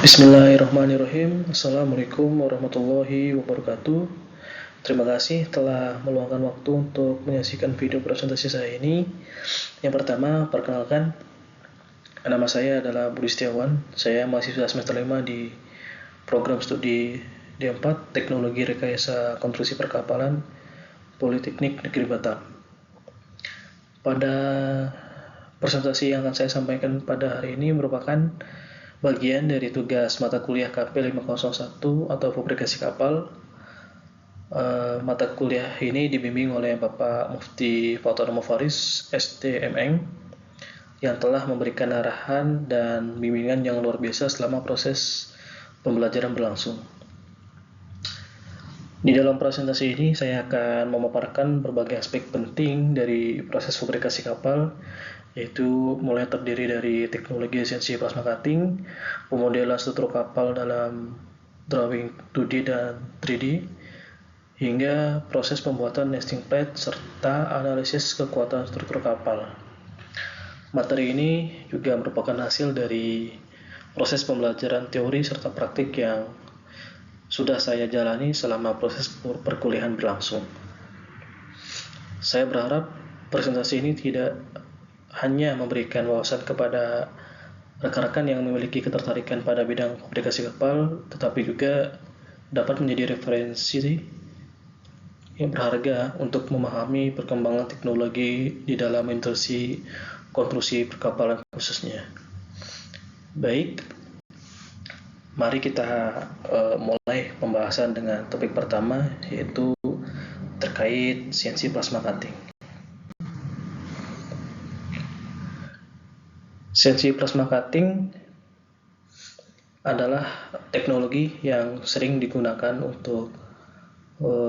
Bismillahirrahmanirrahim. Assalamualaikum warahmatullahi wabarakatuh. Terima kasih telah meluangkan waktu untuk menyaksikan video presentasi saya ini. Yang pertama, perkenalkan, nama saya adalah Budi Setiawan. Saya mahasiswa semester 5 di program studi D4 Teknologi Rekayasa Konstruksi Perkapalan Politeknik Negeri Batam. Pada presentasi yang akan saya sampaikan pada hari ini merupakan bagian dari tugas mata kuliah KP 501 atau Fabrikasi Kapal. Mata kuliah ini dibimbing oleh Bapak Mufti Fautono Faris, STMN, yang telah memberikan arahan dan bimbingan yang luar biasa selama proses pembelajaran berlangsung. Di dalam presentasi ini saya akan memaparkan berbagai aspek penting dari proses fabrikasi kapal, yaitu mulai terdiri dari teknologi esensi plasma cutting, pemodelan struktur kapal dalam drawing 2D dan 3D, hingga proses pembuatan nesting plate serta analisis kekuatan struktur kapal. Materi ini juga merupakan hasil dari proses pembelajaran teori serta praktik yang sudah saya jalani selama proses perkuliahan berlangsung. Saya berharap presentasi ini tidak hanya memberikan wawasan kepada rekan-rekan yang memiliki ketertarikan pada bidang fabrikasi kapal, tetapi juga dapat menjadi referensi yang berharga untuk memahami perkembangan teknologi di dalam industri konstruksi perkapalan khususnya. Baik, mari kita mulai pembahasan dengan topik pertama, yaitu terkait CNC plasma cutting. CNC plasma cutting adalah teknologi yang sering digunakan untuk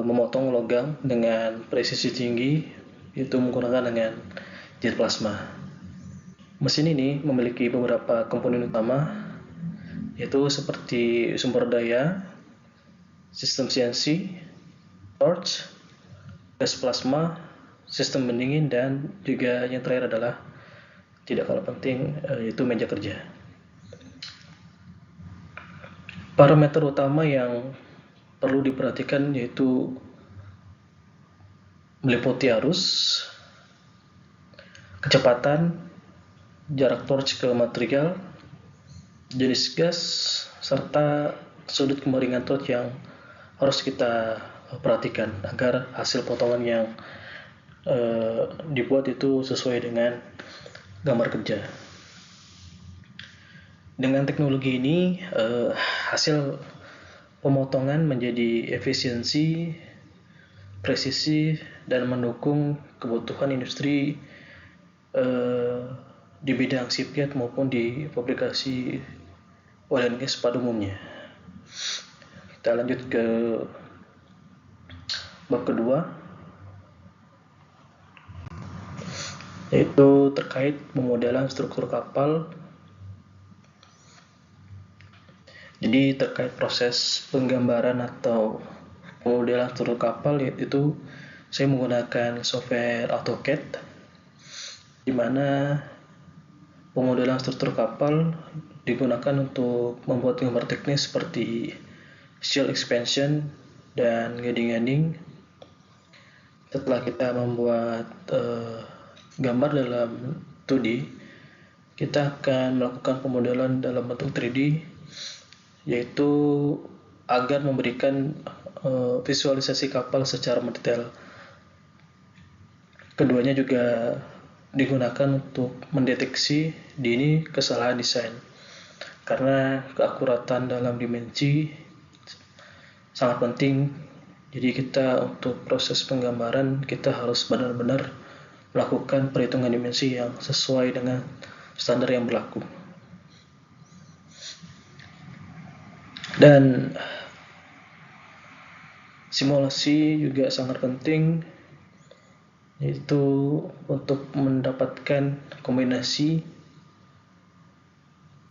memotong logam dengan presisi tinggi, yaitu menggunakan dengan jet plasma. Mesin ini memiliki beberapa komponen utama, yaitu seperti sumber daya, sistem CNC, torch, gas plasma, sistem pendingin, dan juga yang terakhir adalah tidak kalah penting, yaitu meja kerja. Parameter utama yang perlu diperhatikan yaitu meliputi arus, kecepatan, jarak torch ke material, jenis gas, serta sudut kemiringan torch yang harus kita perhatikan agar hasil potongan yang dibuat itu sesuai dengan gambar kerja. Dengan teknologi ini hasil pemotongan menjadi efisiensi, presisi, dan mendukung kebutuhan industri di bidang shipyard maupun di fabrikasi oil and gas pada umumnya. Kita lanjut ke bab kedua, yaitu terkait pemodelan struktur kapal. Jadi terkait proses penggambaran atau pemodelan struktur kapal, yaitu saya menggunakan software AutoCAD, di mana pemodelan struktur kapal digunakan untuk membuat gambar teknis seperti shell expansion dan guiding. Setelah kita membuat gambar dalam 2D, kita akan melakukan pemodelan dalam bentuk 3D, yaitu agar memberikan visualisasi kapal secara mendetail. Keduanya juga digunakan untuk mendeteksi dini kesalahan desain, karena keakuratan dalam dimensi sangat penting. Jadi kita untuk proses penggambaran kita harus benar-benar melakukan perhitungan dimensi yang sesuai dengan standar yang berlaku. Dan simulasi juga sangat penting, yaitu untuk mendapatkan kombinasi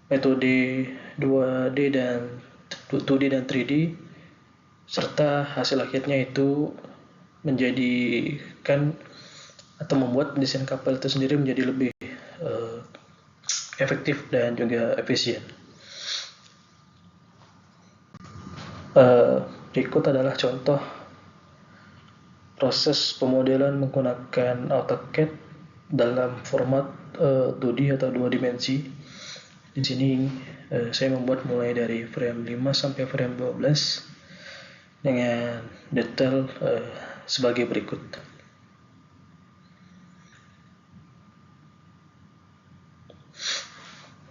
metode 2D dan 3D, serta hasil akhirnya itu menjadikan atau membuat desain kapal itu sendiri menjadi lebih efektif dan juga efisien. Berikut adalah contoh proses pemodelan menggunakan AutoCAD dalam format 2D atau 2 dimensi. Di sini saya membuat mulai dari frame 5 sampai frame 12 dengan detail sebagai berikut.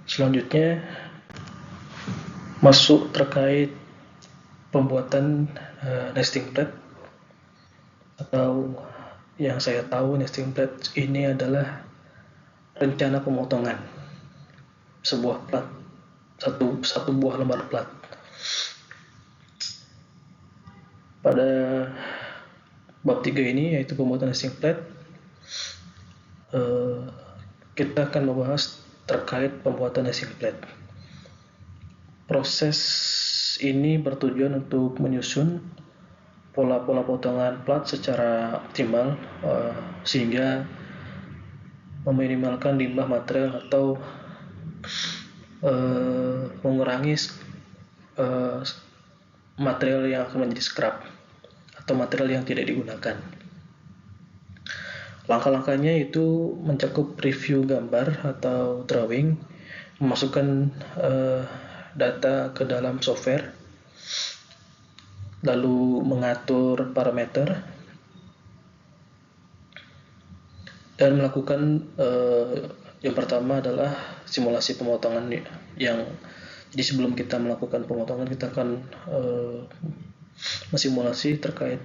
Selanjutnya masuk terkait pembuatan nesting plate, atau yang saya tahu nesting plate ini adalah rencana pemotongan sebuah plat, satu buah lembar plat. Pada bab 3 ini, yaitu pembuatan nesting plate, kita akan membahas terkait pembuatan nesting plate. Proses ini bertujuan untuk menyusun pola-pola potongan plat secara optimal, sehingga meminimalkan limbah material atau mengurangi material yang akan menjadi scrap atau material yang tidak digunakan. Langkah-langkahnya itu mencakup review gambar atau drawing, memasukkan data ke dalam software, lalu mengatur parameter, dan melakukan yang pertama adalah simulasi pemotongan. Jadi sebelum kita melakukan pemotongan, kita akan mensimulasi terkait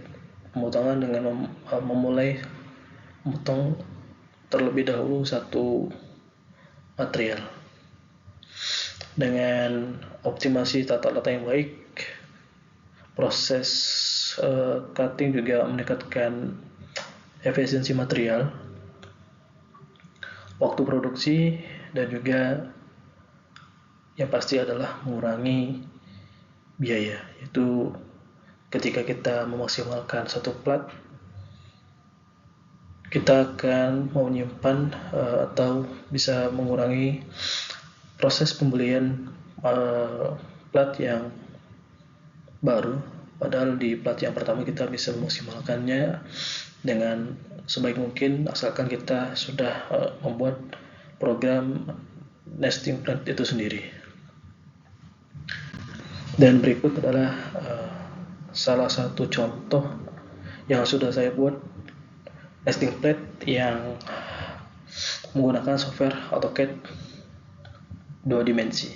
pemotongan dengan memulai memotong terlebih dahulu satu material. Dengan optimasi tata letak yang baik, proses cutting juga meningkatkan efisiensi material, waktu produksi, dan juga yang pasti adalah mengurangi biaya. Itu ketika kita memaksimalkan satu plat, kita akan menyimpan atau bisa mengurangi proses pembelian plat yang baru, padahal di plat yang pertama kita bisa memaksimalkannya dengan sebaik mungkin, asalkan kita sudah membuat program nesting plat itu sendiri. Dan berikut adalah salah satu contoh yang sudah saya buat nesting plate yang menggunakan software AutoCAD 2 dimensi.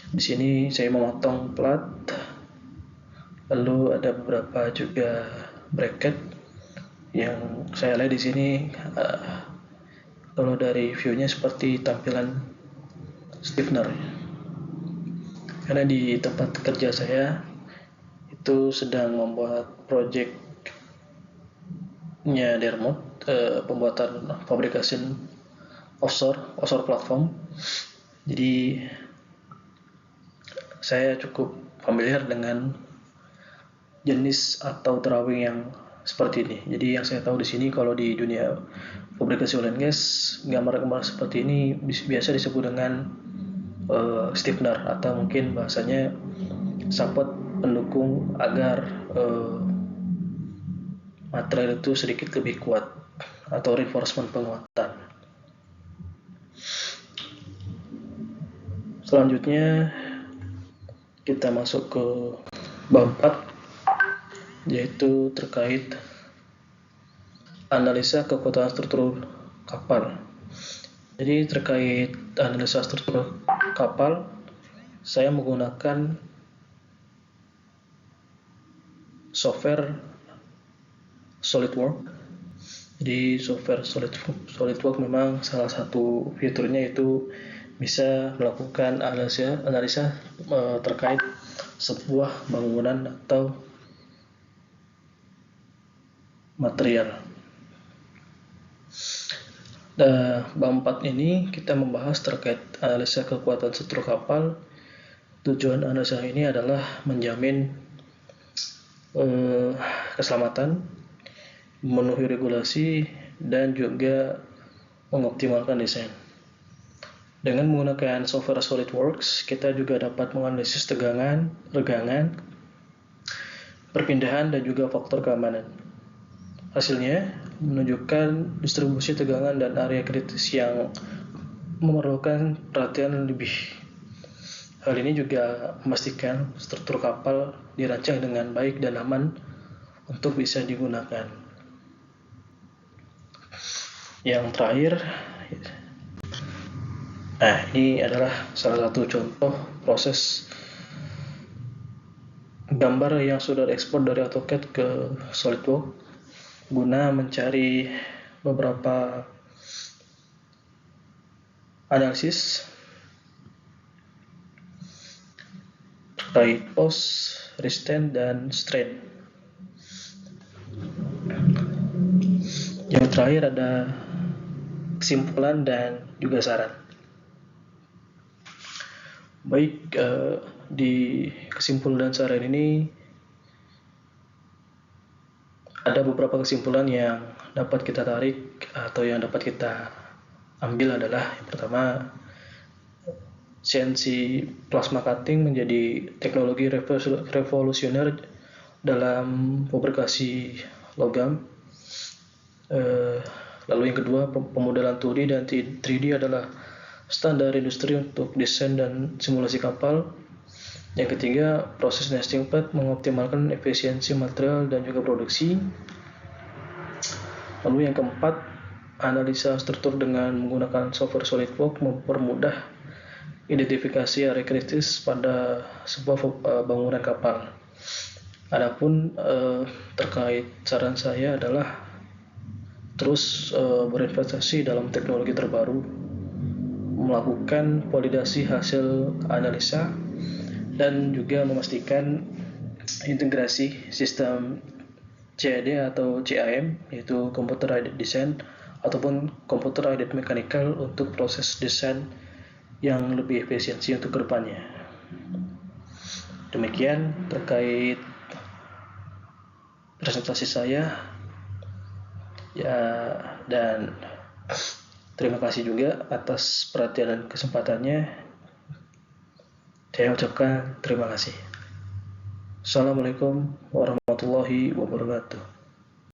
Di sini saya memotong plat, lalu ada beberapa juga bracket yang saya lihat di sini. Kalau dari view-nya seperti tampilan stiffener, karena di tempat kerja saya itu sedang membuat project-nya Dermot, pembuatan fabrication offshore platform. Jadi saya cukup familiar dengan jenis atau drawing yang seperti ini. Jadi yang saya tahu di sini, kalau di dunia fabrikasi oil and gas, gambar-gambar seperti ini biasa disebut dengan stiffener, atau mungkin bahasanya support pendukung agar material itu sedikit lebih kuat, atau reinforcement, penguatan. Selanjutnya kita masuk ke bab 4, yaitu terkait analisa kekuatan struktur kapal. Jadi terkait analisa struktur kapal, saya menggunakan software SolidWorks. Jadi software SolidWorks memang salah satu fiturnya itu bisa melakukan analisa terkait sebuah bangunan atau material. Bab 4 ini kita membahas terkait analisa kekuatan struktur kapal. Tujuan analisa ini adalah menjamin keselamatan, memenuhi regulasi, dan juga mengoptimalkan desain. Dengan menggunakan software SolidWorks, kita juga dapat menganalisis tegangan, regangan, perpindahan, dan juga faktor keamanan. Hasilnya menunjukkan distribusi tegangan dan area kritis yang memerlukan perhatian lebih. Hal ini juga memastikan struktur kapal dirancang dengan baik dan aman untuk bisa digunakan. Yang terakhir, ini adalah salah satu contoh proses gambar yang sudah diekspor dari AutoCAD ke SolidWorks guna mencari beberapa analisis terkait pose, resistance, dan strain. Yang terakhir ada kesimpulan dan juga saran. Baik, di kesimpulan dan saran ini ada beberapa kesimpulan yang dapat kita tarik atau yang dapat kita ambil adalah yang pertama, CNC plasma cutting menjadi teknologi revolusioner dalam fabrikasi logam. Lalu yang kedua, pemodelan 2D dan 3D adalah standar industri untuk desain dan simulasi kapal. Yang ketiga, proses nesting pad mengoptimalkan efisiensi material dan juga produksi. Lalu yang keempat, analisa struktur dengan menggunakan software SolidWorks mempermudah identifikasi area kritis pada sebuah bangunan kapal. Adapun terkait saran saya adalah terus berinvestasi dalam teknologi terbaru, melakukan validasi hasil analisa, dan juga memastikan integrasi sistem CAD atau CAM, yaitu Computer Aided Design ataupun Computer Aided Mechanical, untuk proses desain yang lebih efisiensi untuk kedepannya. Demikian terkait presentasi saya ya, dan terima kasih juga atas perhatian dan kesempatannya. Saya ucapkan terima kasih. Assalamualaikum warahmatullahi wabarakatuh.